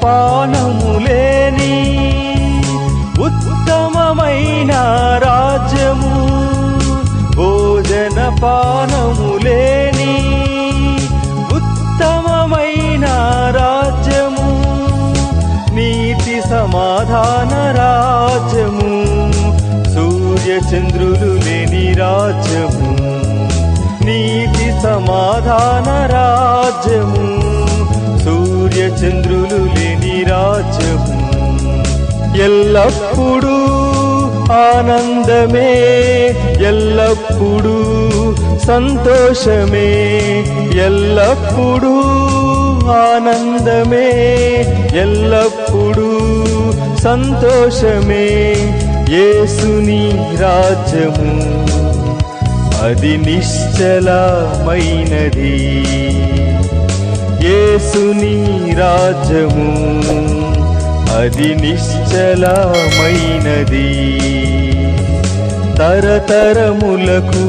పానములేని ఉత్తమమైన రాజ్యము, భోజన పానములేని ఉత్తమమైన రాజ్యము, నీతి సమాధాన రాజ్యము, సూర్య చంద్రులు లేని రాజ్యము, నీతి సమాధాన రాజ్యము, సూర్య చంద్రులు లేని రాజ్యము. ఎల్లప్పుడూ ఆనందమే, ఎల్లప్పుడూ సంతోషమే, ఎల్లప్పుడూ ఆనందమే, ఎల్లప్పుడూ సంతోషమే. యేసుని రాజ్యము అది నిశ్చలమైనది, యేసుని రాజ్యము అది నిశ్చలమైనది, తరతరములకు